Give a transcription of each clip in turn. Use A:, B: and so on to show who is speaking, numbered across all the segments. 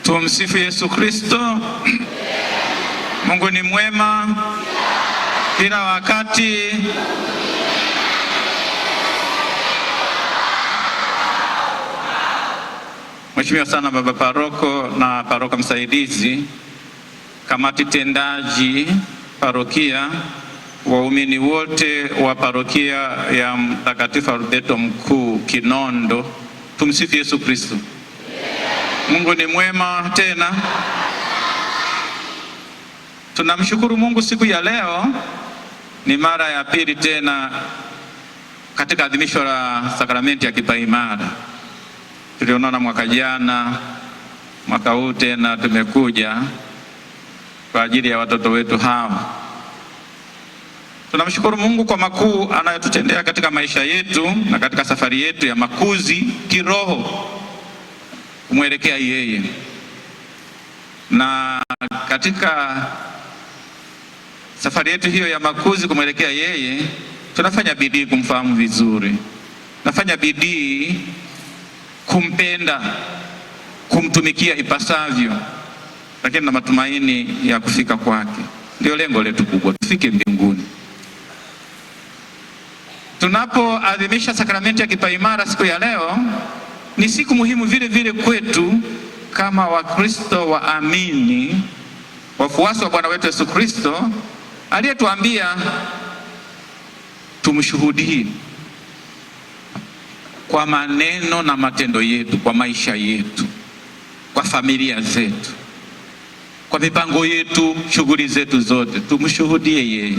A: Tumsifu Yesu Kristo. Mungu ni mwema kila wakati. Mheshimiwa sana baba paroko na paroko msaidizi, kamati tendaji parokia, waumini wote wa parokia ya Mtakatifu Alberto Mkuu Kinondo, tumsifu Yesu Kristo. Mungu ni mwema tena. Tunamshukuru Mungu siku ya leo, ni mara ya pili tena katika adhimisho la sakramenti ya kipaimara. Tulionana mwaka jana, mwaka huu tena tumekuja kwa ajili ya watoto wetu hawa. Tunamshukuru Mungu kwa makuu anayotutendea katika maisha yetu na katika safari yetu ya makuzi kiroho kumwelekea yeye. Na katika safari yetu hiyo ya makuzi kumwelekea yeye, tunafanya bidii kumfahamu vizuri. Nafanya bidii kumpenda, kumtumikia ipasavyo, lakini na matumaini ya kufika kwake. Ndio lengo letu kubwa, tufike mbinguni. Tunapoadhimisha sakramenti ya kipaimara siku ya leo, ni siku muhimu vile vile kwetu kama Wakristo waamini, wafuasi wa Bwana wetu Yesu Kristo aliyetuambia tumshuhudie kwa maneno na matendo yetu, kwa maisha yetu, kwa familia zetu, kwa mipango yetu, shughuli zetu zote, tumshuhudie yeye.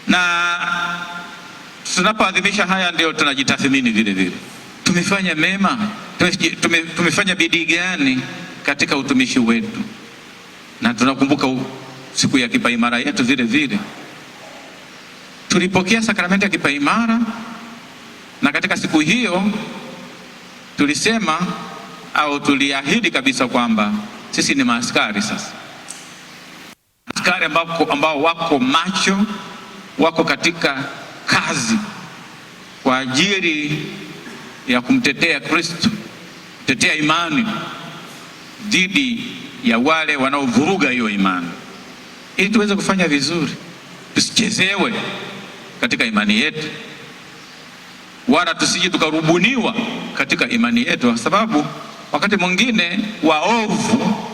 A: Na tunapoadhimisha haya ndio tunajitathmini vile vile. Tumefanya mema, tumefanya bidii gani katika utumishi wetu? Na tunakumbuka siku ya kipaimara yetu vile vile. Tulipokea sakramenti ya kipaimara, na katika siku hiyo tulisema au tuliahidi kabisa kwamba sisi ni maaskari sasa. Askari ambao wako macho, wako katika kazi kwa ajili ya kumtetea Kristo, kutetea imani dhidi ya wale wanaovuruga hiyo imani, ili tuweze kufanya vizuri, tusichezewe katika imani yetu, wala tusije tukarubuniwa katika imani yetu, kwa sababu wakati mwingine waovu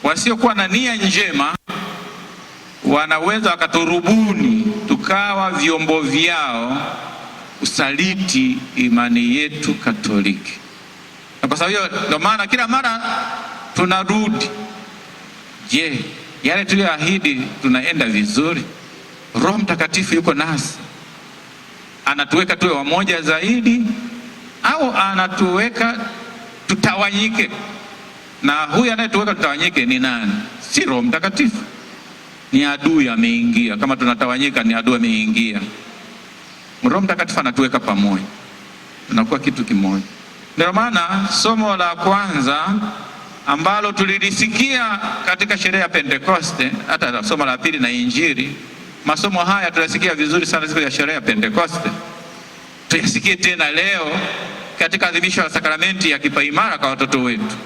A: wasiokuwa na nia njema wanaweza wakaturubuni tukawa vyombo vyao usaliti imani yetu Katoliki. Na kwa sababu hiyo ndio maana kila mara tunarudi, je, yale tuliyoahidi tunaenda vizuri? Roho Mtakatifu yuko nasi, anatuweka tuwe wamoja zaidi au anatuweka tutawanyike? Na huyu anayetuweka tutawanyike ni nani? Si Roho Mtakatifu, ni adui ameingia. Kama tunatawanyika, ni adui ameingia. Roho Mtakatifu anatuweka pamoja, tunakuwa kitu kimoja. Ndio maana somo la kwanza ambalo tulilisikia katika sherehe ya Pentekoste, hata somo la pili na Injili, masomo haya tulisikia vizuri sana siku ya sherehe ya Pentekoste, tuyasikie tena leo katika adhimisho la sakramenti ya kipaimara kwa watoto wetu.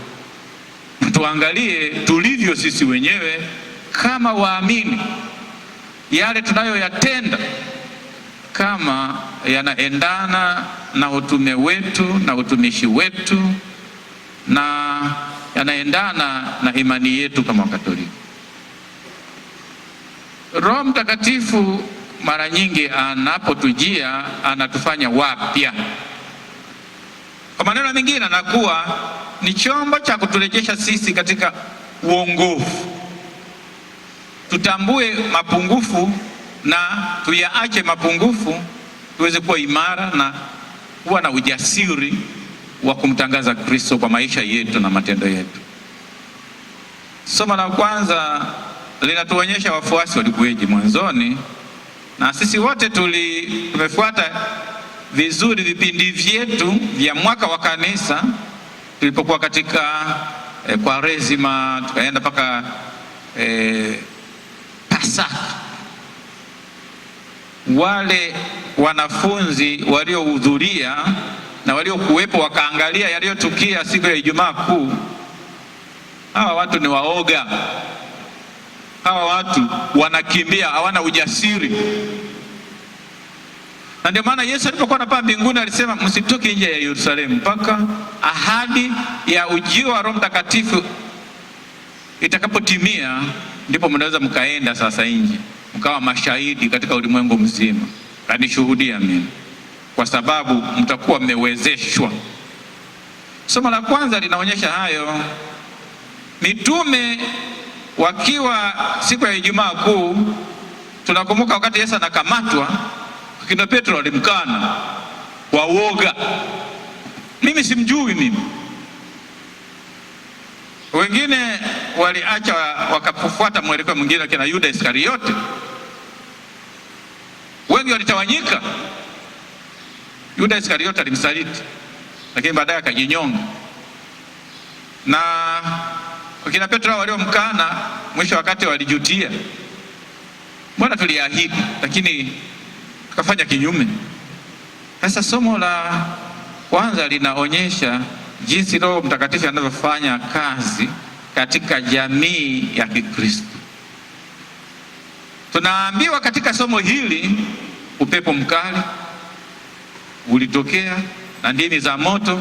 A: Tuangalie tulivyo sisi wenyewe kama waamini, yale tunayoyatenda kama yanaendana na utume wetu na utumishi wetu, na yanaendana na imani yetu kama Wakatoliki. Roho Mtakatifu mara nyingi anapotujia anatufanya wapya. Kwa maneno mengine, anakuwa ni chombo cha kuturejesha sisi katika uongofu. Tutambue mapungufu na tuyaache mapungufu, tuweze kuwa imara na kuwa na ujasiri wa kumtangaza Kristo kwa maisha yetu na matendo yetu. Somo la kwanza linatuonyesha wafuasi walikuweje mwanzoni, na sisi wote tumefuata vizuri vipindi vyetu vya mwaka wa kanisa tulipokuwa katika Kwaresima, tukaenda mpaka Pasaka. Wale wanafunzi waliohudhuria na waliokuwepo wakaangalia yaliyotukia siku ya Ijumaa Kuu, hawa watu ni waoga. Hawa watu wanakimbia, hawana ujasiri. Na ndio maana Yesu alipokuwa anapaa mbinguni alisema msitoke nje ya Yerusalemu mpaka ahadi ya ujio wa Roho Mtakatifu itakapotimia, ndipo mnaweza mkaenda sasa nje mkawa mashahidi katika ulimwengu mzima, kanishuhudia mimi, kwa sababu mtakuwa mmewezeshwa. Somo la kwanza linaonyesha hayo. Mitume wakiwa siku ya Ijumaa Kuu, tunakumbuka wakati Yesu anakamatwa, kina Petro walimkana kwa uoga, mimi simjui mimi. Wengine waliacha wakafuata mwelekeo mwingine, kina Yuda Iskariote. Wengi walitawanyika. Yuda Iskariote alimsaliti, lakini baadaye akajinyonga. Na wakina Petro waliomkana mwisho wakati walijutia, mbona tuliahidi lakini tukafanya kinyume. Sasa somo la kwanza linaonyesha jinsi Roho Mtakatifu anavyofanya kazi katika jamii ya Kikristo. Tunaambiwa katika somo hili upepo mkali ulitokea na ndimi za moto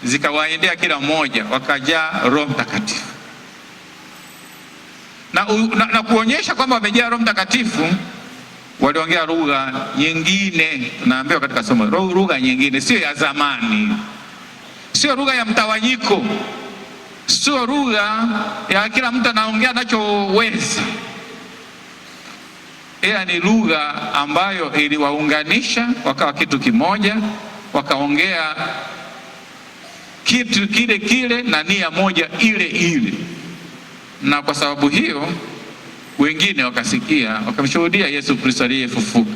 A: zikawaendea kila mmoja, wakajaa Roho Mtakatifu. Na kuonyesha kwamba wamejaa Roho Mtakatifu, waliongea lugha nyingine. Tunaambiwa katika somo lugha nyingine, sio ya zamani, sio lugha ya mtawanyiko, sio lugha ya kila mtu anaongea anachoweza, ila ni lugha ambayo iliwaunganisha wakawa kitu kimoja, wakaongea kitu kile kile na nia moja ile ile. Na kwa sababu hiyo wengine wakasikia, wakamshuhudia Yesu Kristo aliyefufuka.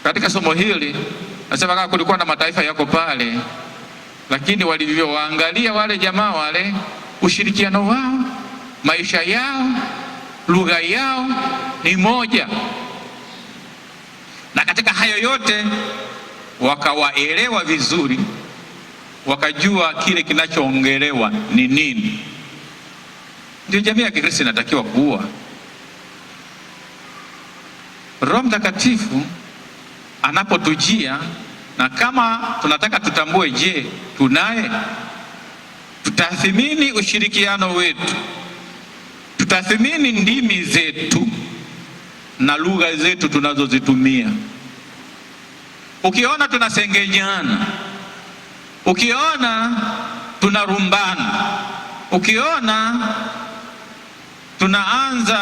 A: Katika somo hili nasema kama kulikuwa na mataifa yako pale, lakini walivyowaangalia wale jamaa wale, ushirikiano wao, maisha yao, lugha yao ni moja, na katika hayo yote wakawaelewa vizuri, wakajua kile kinachoongelewa ni nini. Ndio jamii ya Kikristo inatakiwa kuwa. Roho Mtakatifu anapotujia, na kama tunataka tutambue, je, tunaye? Tutathimini ushirikiano wetu, tutathimini ndimi zetu na lugha zetu tunazozitumia. Ukiona tunasengenyana, ukiona tunarumbana, ukiona tunaanza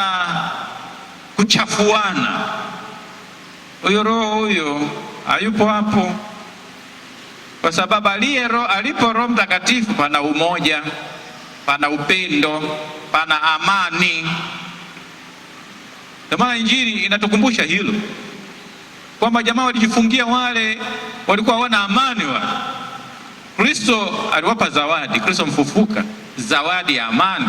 A: kuchafuana, huyo roho huyo hayupo hapo, kwa sababu alipo Roho Mtakatifu pana umoja, pana upendo, pana amani. Kwa maana Injili inatukumbusha hilo, kwamba jamaa walijifungia, wale walikuwa hawana amani. Wale Kristo aliwapa zawadi, Kristo mfufuka, zawadi ya amani,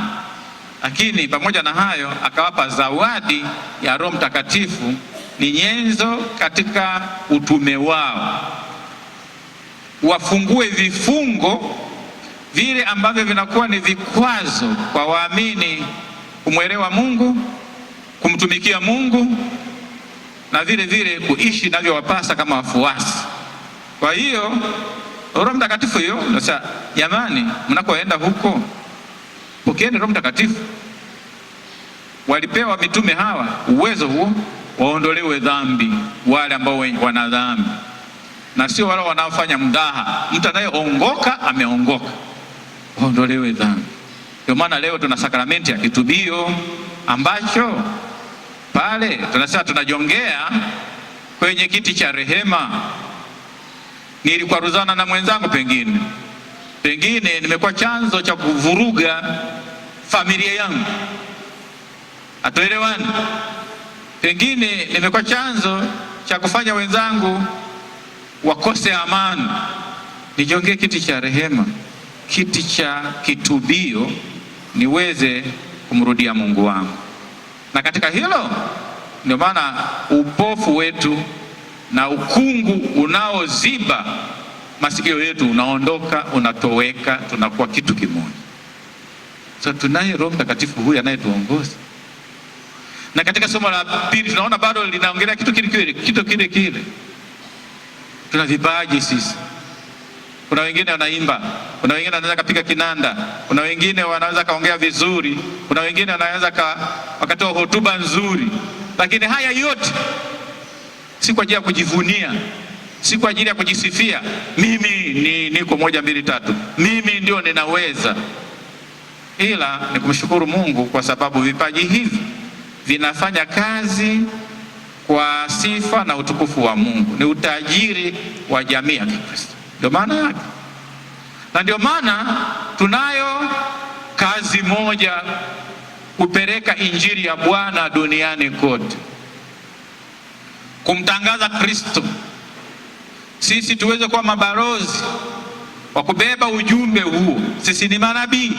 A: lakini pamoja na hayo akawapa zawadi ya Roho Mtakatifu, ni nyenzo katika utume wao, wafungue vifungo vile ambavyo vinakuwa ni vikwazo kwa waamini kumwelewa Mungu, kumtumikia Mungu, na vile vile kuishi navyowapasa kama wafuasi. Kwa hiyo Roho Mtakatifu hiyo, sasa jamani, mnakoenda huko pokeeni Roho Mtakatifu. Walipewa mitume hawa uwezo huo, waondolewe dhambi wale ambao wana dhambi, na sio wale wanaofanya mdaha. Mtu anayeongoka ameongoka, waondolewe dhambi. Ndio maana leo tuna sakramenti ya kitubio, ambacho pale tunasema tunajongea kwenye kiti cha rehema. Nilikwaruzana na mwenzangu, pengine nimekuwa chanzo cha kuvuruga familia yangu, hatuelewani. Pengine nimekuwa chanzo cha kufanya wenzangu wakose amani. Nijongee kiti cha rehema, kiti cha kitubio, niweze kumrudia Mungu wangu. Na katika hilo ndio maana upofu wetu na ukungu unaoziba masikio yetu unaondoka, unatoweka, tunakuwa kitu kimoja. So tunaye Roho Mtakatifu huyu anayetuongoza. Na katika somo la pili tunaona bado linaongelea kitu kile kile. Tuna vipaji sisi. Kuna wengine wanaimba, kuna wengine wanaweza kupiga kinanda, kuna wengine wanaweza kaongea vizuri, kuna wengine wanaweza wakatoa hotuba nzuri. Lakini haya yote si kwa ajili ya kujivunia, si kwa ajili ya kujisifia, mimi niko 1 2 3, mimi ndio ninaweza. Ila ni kumshukuru Mungu kwa sababu vipaji hivi vinafanya kazi kwa sifa na utukufu wa Mungu. Ni utajiri wa jamii ya Kikristo. Ndio maana yake. Na ndio maana tunayo kazi moja, kupeleka injili ya Bwana duniani kote, kumtangaza Kristo. Sisi tuweze kuwa mabalozi wa kubeba ujumbe huu. Sisi ni manabii,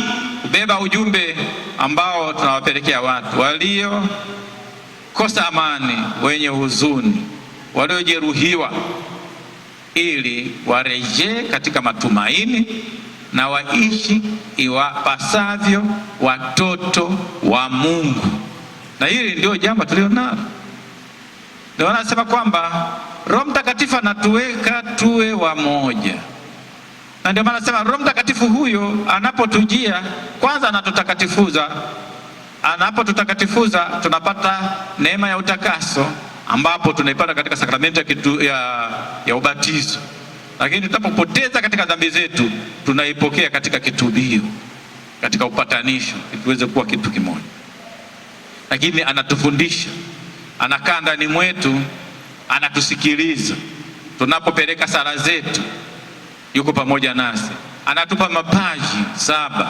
A: kubeba ujumbe ambao tunawapelekea watu walio kosa amani, wenye huzuni, waliojeruhiwa, ili warejee katika matumaini na waishi iwapasavyo watoto wa Mungu. Na hili ndio jambo tulionalo. Ndio wanasema kwamba Roho Mtakatifu anatuweka tuwe wamoja. Na ndio maana nasema Roho Mtakatifu huyo anapotujia, kwanza anatutakatifuza. Anapotutakatifuza tunapata neema ya utakaso, ambapo tunaipata katika sakramenti ya ubatizo. Lakini tunapopoteza katika dhambi zetu, tunaipokea katika kitubio, katika upatanisho, tuweze kuwa kitu kimoja. Lakini anatufundisha, anakaa ndani mwetu, anatusikiliza tunapopeleka sala zetu, yuko pamoja nasi, anatupa mapaji 7.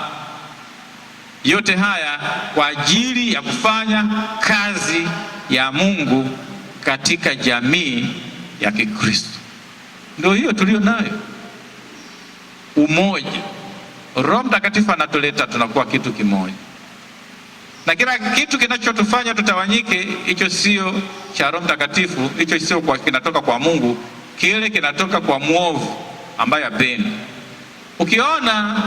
A: Yote haya kwa ajili ya kufanya kazi ya Mungu katika jamii ya Kikristo. Ndio hiyo tulio nayo, umoja. Roho Mtakatifu anatuleta, tunakuwa kitu kimoja. Na kila kitu kinachotufanya tutawanyike, hicho sio cha Roho Mtakatifu, hicho sio kinatoka kwa Mungu, kile kinatoka kwa mwovu ambaye hapendi. Ukiona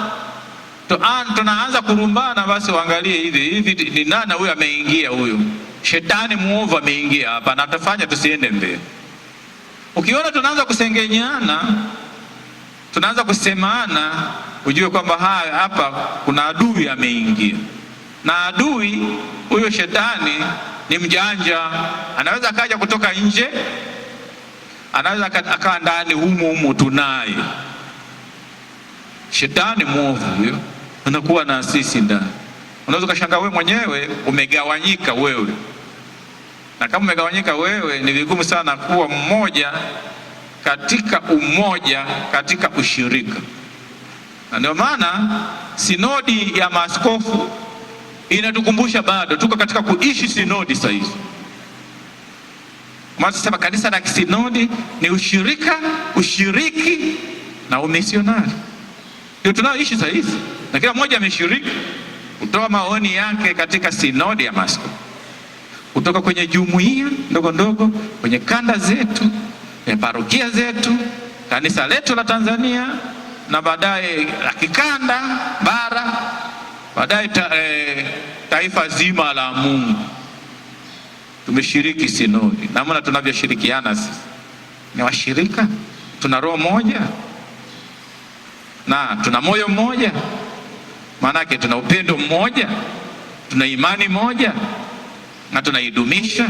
A: tunaanza kurumbana, basi uangalie hivi ni nani huyu ameingia. Huyu shetani mwovu ameingia hapa na atafanya tusiende mbele. Ukiona tunaanza kusengenyana, tunaanza kusemana, ujue kwamba hapa kuna adui ameingia. Na adui huyo shetani ni mjanja, anaweza akaja kutoka nje, anaweza akawa ndani humu tunaye. Shetani mwovu huyo anakuwa na sisi ndani. Unaweza kushangaa wewe mwenyewe umegawanyika wewe. Na kama umegawanyika wewe, ni vigumu sana kuwa mmoja katika umoja, katika ushirika. Na ndio maana sinodi ya maaskofu inatukumbusha bado tuko katika kuishi sinodi sasa hivi. Sema kanisa la kisinodi ni ushirika, ushiriki na umisionari. Ndio tunaoishi sasa hivi. Na kila mmoja ameshiriki kutoa maoni yake katika sinodi ya maaskofu, kutoka kwenye jumuiya ndogo ndogo, kwenye kanda zetu, kwenye parokia zetu, kanisa letu la Tanzania, na baadaye la kikanda bara, baadaye taifa zima la Mungu. Tumeshiriki sinodi. Namna tunavyoshirikiana sisi ni washirika, tuna roho moja na tuna moyo mmoja. Maanake tuna upendo mmoja, tuna imani moja na tunaidumisha.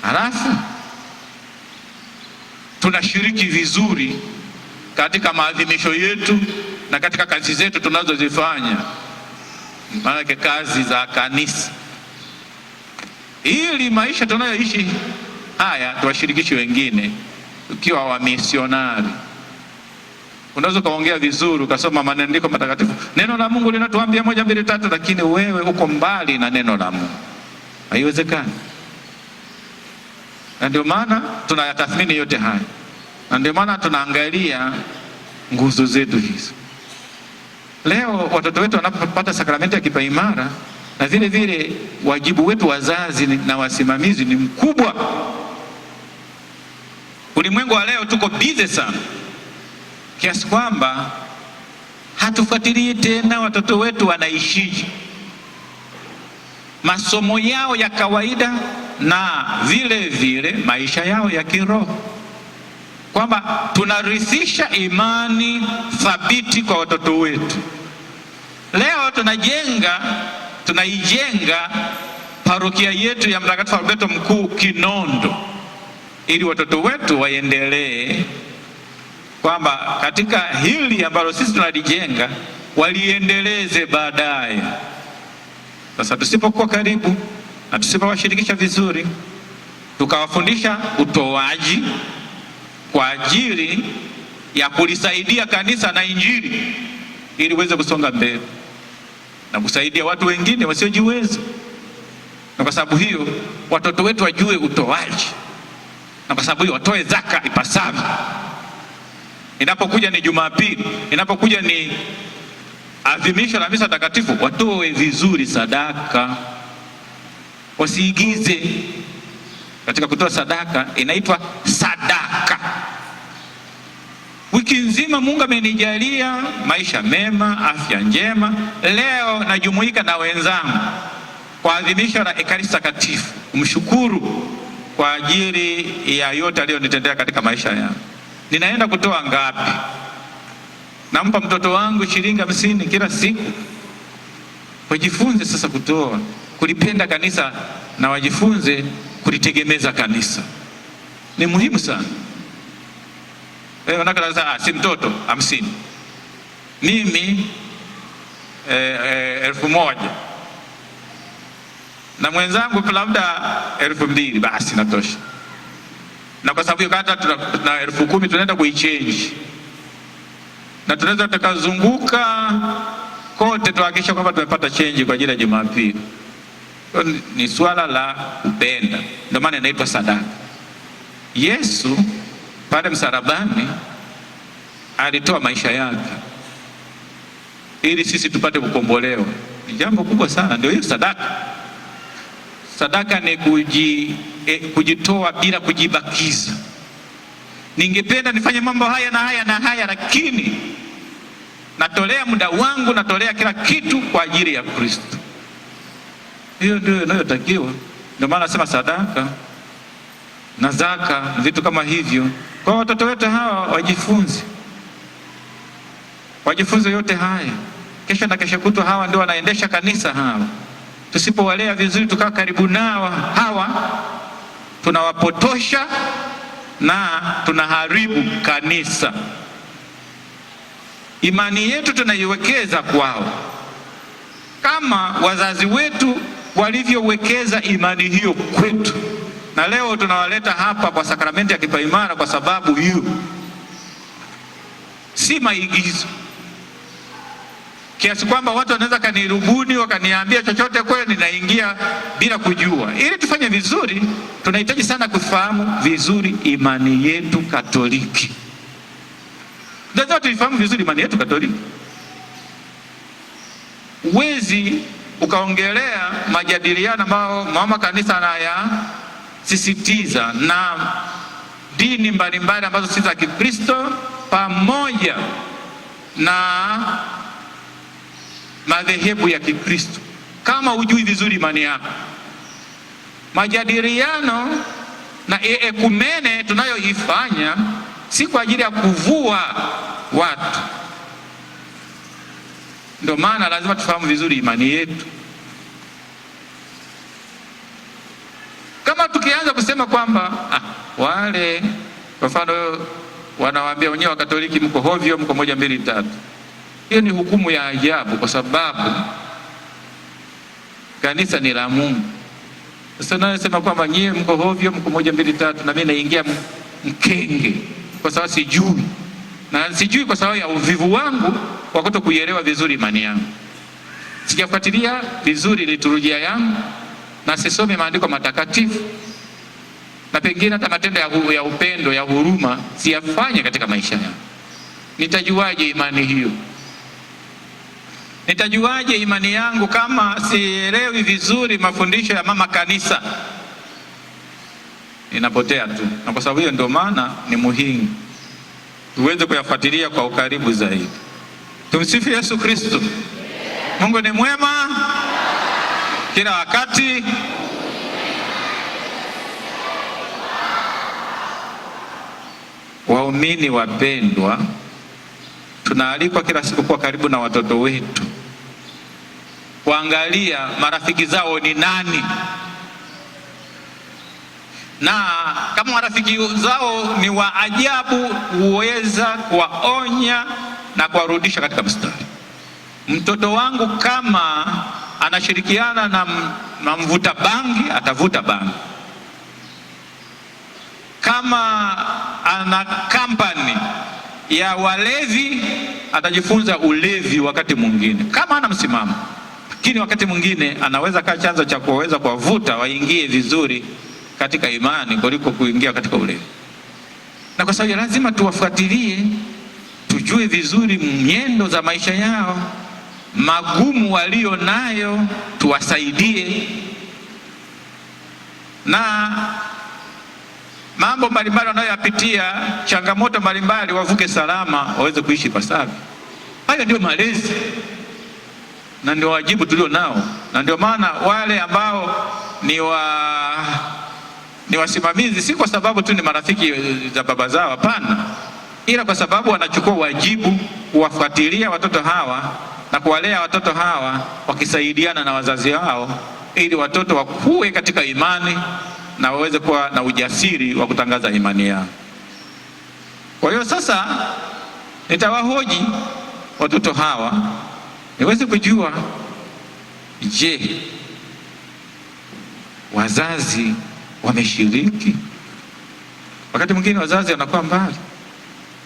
A: Halafu tunashiriki vizuri katika maadhimisho yetu na katika kazi zetu tunazozifanya, maanake kazi za kanisa, ili maisha tunayoishi haya tuwashirikishe wengine, ukiwa wa misionari. Unaweza kaongea vizuri, ukasoma maandiko matakatifu, neno la Mungu linatuambia 1 2 3, lakini wewe uko mbali na neno la Mungu, haiwezekani. Na ndio maana tunayatathmini yote haya, na ndio maana tunaangalia nguzo zetu hizo. Leo watoto wetu wanapopata sakramenti ya kipaimara, na vile vile wajibu wetu wazazi na wasimamizi ni mkubwa. Ulimwengu wa leo tuko busy sana. kiasi kwamba hatufuatilii tena watoto wetu wanaishije, masomo yao ya kawaida na vile vile maisha yao ya kiroho, kwamba tunarithisha imani thabiti kwa watoto wetu. Leo tunaijenga parokia yetu ya Mtakatifu Alberto Mkuu Kinondo, ili watoto wetu waendelee, kwamba katika hili ambalo sisi tunalijenga waliendeleze baadaye. Sasa tusipokuwa karibu na tusipowashirikisha vizuri, tukawafundisha utoaji kwa ajili ya kulisaidia kanisa na Injili ili uweze kusonga mbele na kusaidia watu wengine wasiojiweza, na kwa sababu hiyo watoto wetu wajue utoaji, na kwa sababu hiyo watoe zaka ipasavyo. Inapokuja ni Jumapili, inapokuja ni adhimisho la misa takatifu, watoe vizuri sadaka, wasiigize katika kutoa sadaka. Inaitwa sadaka. Wiki nzima Mungu amenijalia maisha mema, afya njema. Leo najumuika na wenzangu kwa adhimisho la Ekaristi Takatifu kumshukuru kwa ajili ya yote aliyonitendea katika maisha yangu. Ninaenda kutoa ngapi? Nampa mtoto wangu shilingi 50 kila siku. Wajifunze sasa kutoa, kulipenda kanisa, na wajifunze kulitegemeza kanisa. Ni muhimu sana. Wanaka si mtoto 50, mimi 1000 na mwenzangu labda 2000, basi natosha. Na kwa sababu kata tuna 10,000 tunaenda kuichange, na tunaweza tukazunguka kote tuhakikisha kwamba tumepata change kwa ajili ya Jumapili. Ni swala la kupenda, ndio maana inaitwa sadaka. Yesu pale msalabani alitoa maisha yake ili sisi tupate kukombolewa. Ni jambo kubwa sana, ndio hiyo sadaka. Sadaka ni kujitoa bila kujibakiza. Ningependa nifanye mambo haya na haya na haya, lakini natolea muda wangu, natolea kila kitu kwa ajili ya Kristo. Hiyo ndio inayotakiwa. Ndio maana nasema sadaka na zaka, vitu kama hivyo. Kwa watoto wetu hawa wajifunze yote haya. Kesho na kesho kutwa hawa ndio wanaendesha kanisa hawa. Tusipowalea vizuri, tukaa karibu nao hawa, tunawapotosha na tunaharibu kanisa. Imani yetu tunaiwekeza kwao kama wazazi wetu walivyowekeza imani hiyo kwetu, na leo tunawaleta hapa kwa sakramenti ya kipaimara kwa sababu hiyo. Si maigizo kiasi kwamba watu wanaweza kanirubuni wakaniambia chochote kweli ninaingia bila kujua. Ili tufanye vizuri, tunahitaji sana kufahamu vizuri imani yetu Katoliki. Lazima tuifahamu vizuri imani yetu Katoliki. Uwezi ukaongelea majadiliano ambayo mama kanisa anayasisitiza na dini mbalimbali ambazo si za Kikristo pamoja na madhehebu ya Kikristo kama hujui vizuri imani yako. Majadiliano na ekumene tunayoifanya si kwa ajili ya kuvua watu. Ndio maana lazima tufahamu vizuri imani yetu. Kama tukianza kusema kwamba wale kwa mfano wanawaambia wenyewe wa Katoliki mko hovyo, mko 1 2 3, hiyo ni hukumu ya ajabu, kwa sababu kanisa ni la Mungu. Sasa nasema kwamba nyie mko hovyo, mko 1 2 3, na mimi naingia mkenge kwa sababu sijui, na sijui kwa sababu ya uvivu wangu wa kutokuielewa vizuri imani yangu. Sijafuatilia vizuri liturujia yangu, na sisome maandiko matakatifu, na pengine hata matendo ya upendo, ya huruma siyafanye katika maisha yangu. Nitajuaje imani hiyo? Nitajuaje imani yangu kama sielewi vizuri mafundisho ya mama kanisa? Inapotea tu. Na kwa sababu hiyo ndio maana ni muhimu tuweze kuyafuatilia kwa ukaribu zaidi. Tumsifu Yesu Kristo. Mungu ni mwema kila wakati. Waumini wapendwa, tunaalikwa kila siku kuwa karibu na watoto wetu, kuangalia marafiki zao ni nani, na kama marafiki zao ni wa ajabu, huweza kuwaonya na kuwarudisha katika mstari. Mtoto wangu kama anashirikiana na mvuta bangi, atavuta bangi. Kama ana kampani ya walevi, atajifunza ulevi wakati mwingine, kama ana msimamo. Lakini wakati mwingine anaweza kaa chanzo cha kuweza kuwavuta waingie vizuri katika imani kuliko kuingia katika ulevi. Na kwa sababu lazima tuwafuatilie, tujue vizuri nyendo za maisha yao, magumu walio nayo, tuwasaidie, na mambo mbalimbali wanayoyapitia, changamoto mbalimbali, wavuke salama, waweze kuishi pasavyo. Hayo ndio malezi na ndio wajibu tulio nao, na ndio maana wale ambao ni wasimamizi, si kwa sababu tu ni marafiki za baba zao, hapana, ila kwa sababu wanachukua wajibu kuwafuatilia watoto hawa na kuwalea watoto hawa, wakisaidiana na wazazi wao, ili watoto wakue katika imani na waweze kuwa na ujasiri wa kutangaza imani yao. Kwa hiyo sasa nitawahoji watoto hawa niweze kujua, je, wazazi wameshiriki? Wakati mwingine wazazi wanakuwa mbali.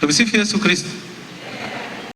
A: Tumsifu Yesu Kristo.